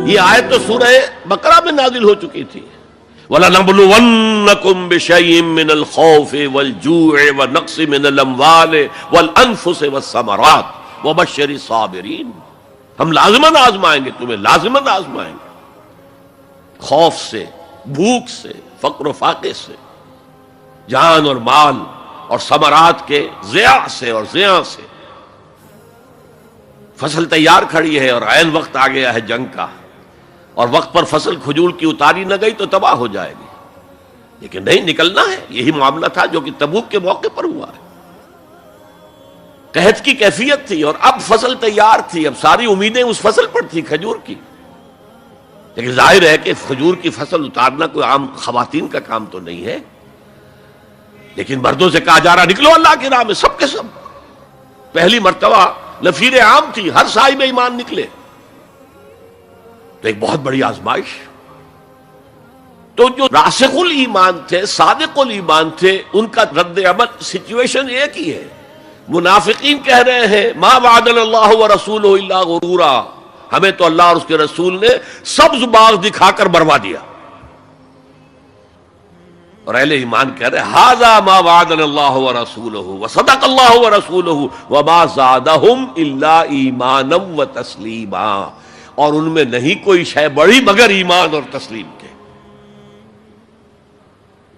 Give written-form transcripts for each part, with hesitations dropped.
یہ آیت تو سورہ بقرہ میں نازل ہو چکی تھی. وَلَنَبْلُوَنَّكُمْ بِشَيْءٍ مِّنَ الْخَوْفِ وَالْجُوعِ وَنَقْصٍ مِّنَ الْأَمْوَالِ وَالْأَنفُسِ وَالثَّمَرَاتِ وَبَشِّرِ الصَّابِرِينَ. ہم لازماً آزمائیں گے تمہیں، لازماً آزمائیں گے، خوف سے، بھوک سے، فقر و فاقے سے، جان اور مال اور ثمرات کے ضیاع سے اور زیاں سے. فصل تیار کھڑی ہے اور عین وقت آ گیا ہے جنگ کا، اور وقت پر فصل کھجور کی اتاری نہ گئی تو تباہ ہو جائے گی. لیکن نہیں، نکلنا ہے. یہی معاملہ تھا جو کہ تبوک کے موقع پر ہوا ہے. قحط کی کیفیت تھی اور اب فصل تیار تھی، اب ساری امیدیں اس فصل پر تھی، کھجور کی. لیکن ظاہر ہے کہ کھجور کی فصل اتارنا کوئی عام خواتین کا کام تو نہیں ہے. لیکن مردوں سے کہا جا رہا نکلو اللہ کی راہ میں، سب کے سب. پہلی مرتبہ نفیر عام تھی، ہر صاحب ایمان نکلے. تو ایک بہت بڑی آزمائش. تو جو راسخ الایمان تھے، صادق الایمان تھے، ان کا رد عمل سچویشن ایک ہی ہے. منافقین کہہ رہے ہیں ما وعدنا اللہ ورسولہ الا غرورا، ہمیں تو اللہ اور اس کے رسول نے سبز باغ دکھا کر مروا دیا. اور اہل ایمان کہہ رہے ہیں ھذا ما وعدنا اللہ ورسولہ وصدق اللہ ورسولہ وما زادہم الا ایمانا وتسلیما. اور ان میں نہیں کوئی شے بڑی مگر ایمان اور تسلیم کے.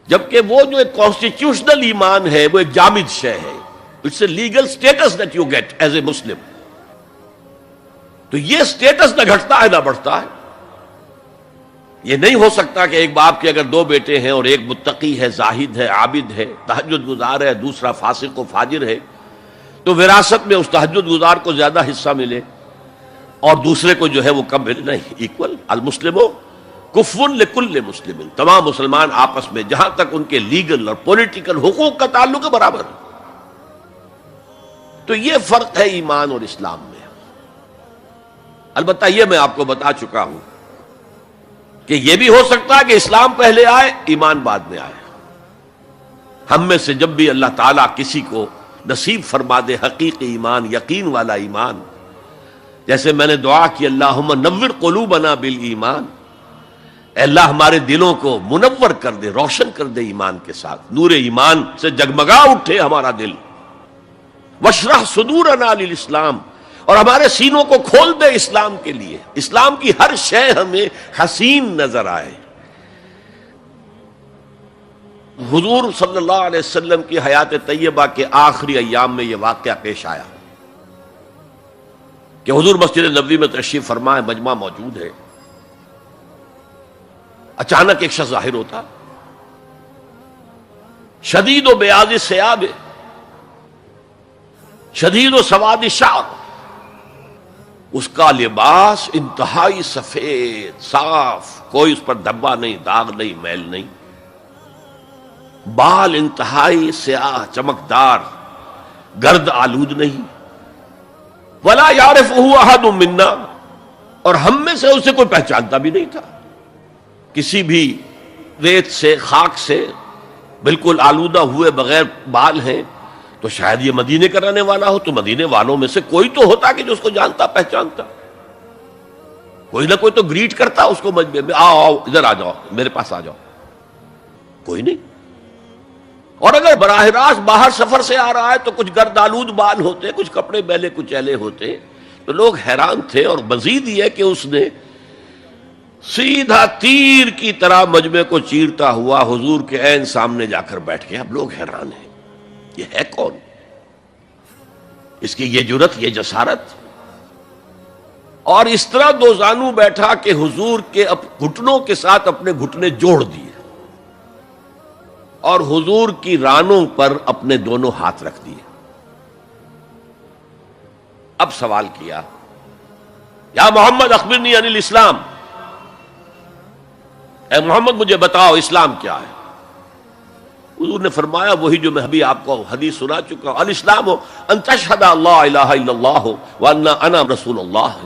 جبکہ وہ جو ایک کانسٹیٹیوشنل ایمان ہے وہ ایک جامد شے ہے. It's a legal status that you get as a Muslim. تو یہ اسٹیٹس نہ گھٹتا ہے نہ بڑھتا ہے. یہ نہیں ہو سکتا کہ ایک باپ کے اگر 2 بیٹے ہیں اور ایک متقی ہے، زاہد ہے، عابد ہے، تہجد گزار ہے، دوسرا فاسق و فاجر ہے، تو وراثت میں اس تہجد گزار کو زیادہ حصہ ملے اور دوسرے کو جو ہے وہ کم ملے. نہیں، ایکول. المسلم کفو لکل مسلم. تمام مسلمان آپس میں جہاں تک ان کے لیگل اور پولیٹیکل حقوق کا تعلق ہے برابر. تو یہ فرق ہے ایمان اور اسلام میں. البتہ یہ میں آپ کو بتا چکا ہوں کہ یہ بھی ہو سکتا ہے کہ اسلام پہلے آئے، ایمان بعد میں آئے. ہم میں سے جب بھی اللہ تعالیٰ کسی کو نصیب فرما دے حقیقی ایمان، یقین والا ایمان، جیسے میں نے دعا کی اللہم نور قلوبنا بالایمان، اے اللہ ہمارے دلوں کو منور کر دے، روشن کر دے ایمان کے ساتھ، نور ایمان سے جگمگا اٹھے ہمارا دل. واشرح صدورنا للاسلام، اور ہمارے سینوں کو کھول دے اسلام کے لیے، اسلام کی ہر شے ہمیں حسین نظر آئے. حضور صلی اللہ علیہ وسلم کی حیات طیبہ کے آخری ایام میں یہ واقعہ پیش آیا کہ حضور مسجد نبوی میں تشریف فرما ہے، مجمع موجود ہے. اچانک ایک شخص ظاہر ہوتا، شدید و بیاض الثیاب، شدید و سواد الشعر، اس کا لباس انتہائی سفید صاف، کوئی اس پر دھبا نہیں، داغ نہیں، میل نہیں. بال انتہائی سیاہ چمکدار، گرد آلود نہیں. ولا یعرفہ احد منا، اور ہم میں سے اسے کوئی پہچانتا بھی نہیں تھا. کسی بھی ریت سے، خاک سے بالکل آلودہ ہوئے بغیر بال ہیں، تو شاید یہ مدینے کا رہنے والا ہو. تو مدینے والوں میں سے کوئی تو ہوتا کہ جو اس کو جانتا پہچانتا، کوئی نہ کوئی تو گریٹ کرتا اس کو مجمع میں، آؤ آؤ ادھر آ جاؤ، میرے پاس آ جاؤ. کوئی نہیں. اور اگر براہ راست باہر سفر سے آ رہا ہے تو کچھ گرد آلود بال ہوتے، کچھ کپڑے میلے کچیلے ہوتے. تو لوگ حیران تھے. اور مزید یہ کہ اس نے سیدھا تیر کی طرح مجمع کو چیرتا ہوا حضور کے عین سامنے جا کر بیٹھ گیا. اب لوگ حیران ہیں، یہ ہے کون؟ اس کی یہ جرت، یہ جسارت. اور اس طرح دو زانو بیٹھا کہ حضور کے گھٹنوں کے ساتھ اپنے گھٹنے جوڑ دیے اور حضور کی رانوں پر اپنے دونوں ہاتھ رکھ دیے. اب سوال کیا، یا محمد اخبرنی عن الاسلام، اے محمد مجھے بتاؤ اسلام کیا ہے؟ حضور نے فرمایا وہی جو میں ابھی آپ کو حدیث سنا چکا ہوں، الاسلام ان تشہد اللہ الہ الا اللہ وان انا رسول اللہ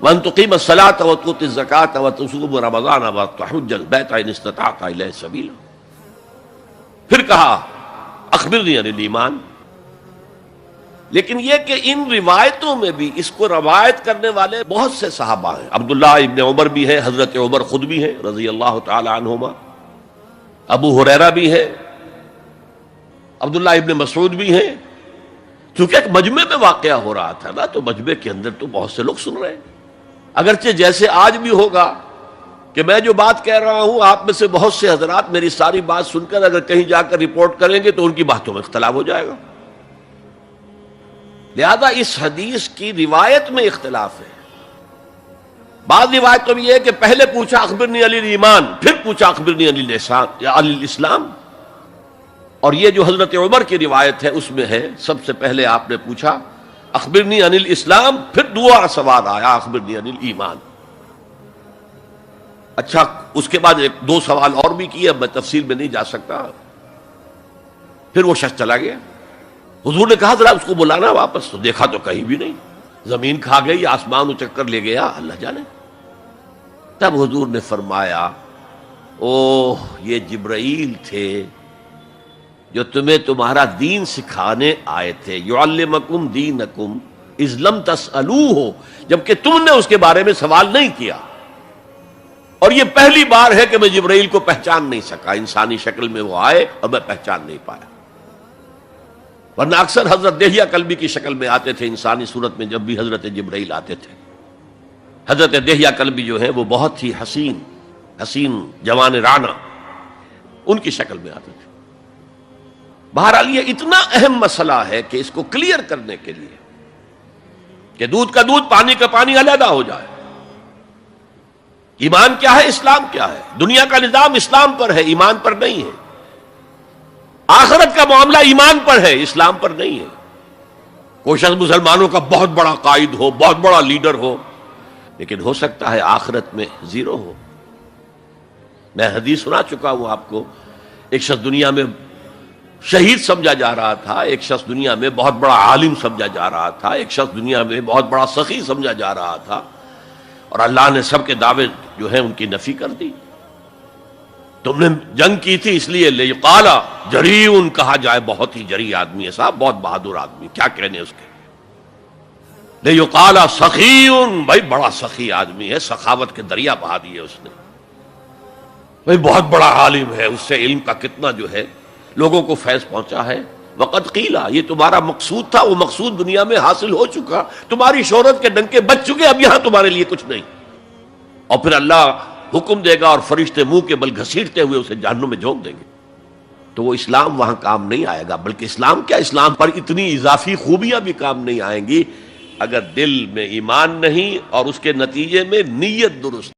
وان تقیم الصلاۃ وتؤتی الزکاۃ وتصوم رمضان وتحج البیت ان استطعت الیہ سبیلا. پھر کہا اخبرنی عن الایمان، لیکن یہ کہ ان روایتوں میں بھی اس کو روایت کرنے والے بہت سے صحابہ ہیں. عبداللہ ابن عمر بھی ہے، حضرت عمر خود بھی ہیں رضی اللہ تعالی عنہما، ابو ہریرہ بھی ہے، عبداللہ ابن مسعود بھی ہیں. چونکہ ایک مجمع میں واقعہ ہو رہا تھا نا، تو مجمع کے اندر تو بہت سے لوگ سن رہے ہیں. اگرچہ جیسے آج بھی ہوگا کہ میں جو بات کہہ رہا ہوں، آپ میں سے بہت سے حضرات میری ساری بات سن کر اگر کہیں جا کر رپورٹ کریں گے تو ان کی باتوں میں اختلاف ہو جائے گا. لہذا اس حدیث کی روایت میں اختلاف ہے. بعض روایتوں میں یہ ہے کہ پہلے پوچھا اخبرنی عن الایمان، پھر پوچھا اخبرنی عن الاسلام. اور یہ جو حضرت عمر کی روایت ہے اس میں ہے سب سے پہلے آپ نے پوچھا اخبرنی عن الاسلام، پھر دوسرا سوال آیا اخبرنی عن الایمان. اچھا، اس کے بعد ایک دو سوال اور بھی کیے، اب میں تفصیل میں نہیں جا سکتا. پھر وہ شخص چلا گیا. حضور نے کہا ذرا اس کو بلانا واپس، تو دیکھا تو کہیں بھی نہیں. زمین کھا گئی، آسمان اچک کر لے گیا، اللہ جانے. تب حضور نے فرمایا اوہ یہ جبرائیل تھے جو تمہیں تمہارا دین سکھانے آئے تھے. یعلمکم دینکم اذ لم تسألوہ، جبکہ تم نے اس کے بارے میں سوال نہیں کیا. اور یہ پہلی بار ہے کہ میں جبرائیل کو پہچان نہیں سکا. انسانی شکل میں وہ آئے اور میں پہچان نہیں پایا، ورنہ اکثر حضرت دہیہ کلبی کی شکل میں آتے تھے انسانی صورت میں. جب بھی حضرت جبرائیل آتے تھے، حضرت دہیہ کلبی جو ہے وہ بہت ہی حسین جوان رانا، ان کی شکل میں آتے تھے. بہرحال یہ اتنا اہم مسئلہ ہے کہ اس کو کلیئر کرنے کے لیے کہ دودھ کا دودھ پانی کا پانی علیحدہ ہو جائے. ایمان کیا ہے، اسلام کیا ہے. دنیا کا نظام اسلام پر ہے، ایمان پر نہیں ہے. آخرت کا معاملہ ایمان پر ہے، اسلام پر نہیں ہے. کوئی شخص مسلمانوں کا بہت بڑا قائد ہو، بہت بڑا لیڈر ہو، لیکن ہو سکتا ہے آخرت میں زیرو ہو. میں حدیث سنا چکا ہوں آپ کو. ایک شخص دنیا میں شہید سمجھا جا رہا تھا، ایک شخص دنیا میں بہت بڑا عالم سمجھا جا رہا تھا، ایک شخص دنیا میں بہت بڑا سخی سمجھا جا رہا تھا، اور اللہ نے سب کے دعوے جو ہیں ان کی نفی کر دی. تم نے جنگ کی تھی اس لیے لیقال جریء کہا جائے، بہت ہی جری آدمی ہے صاحب، بہت بہادر آدمی، کیا کہنے اس کے. لیقال سخی، بھائی بڑا سخی آدمی ہے، سخاوت کے دریا بہا دیے اس نے. بھائی بہت بڑا عالم ہے، اس سے علم کا کتنا جو ہے لوگوں کو فیض پہنچا ہے. وقت قیلا، یہ تمہارا مقصود تھا، وہ مقصود دنیا میں حاصل ہو چکا، تمہاری شہرت کے ڈنکے بج چکے، اب یہاں تمہارے لیے کچھ نہیں. اور پھر اللہ حکم دے گا اور فرشتے منہ کے بل گھسیٹتے ہوئے اسے جہنم میں جھونک دیں گے. تو وہ اسلام وہاں کام نہیں آئے گا. بلکہ اسلام کیا، اسلام پر اتنی اضافی خوبیاں بھی کام نہیں آئیں گی اگر دل میں ایمان نہیں اور اس کے نتیجے میں نیت درست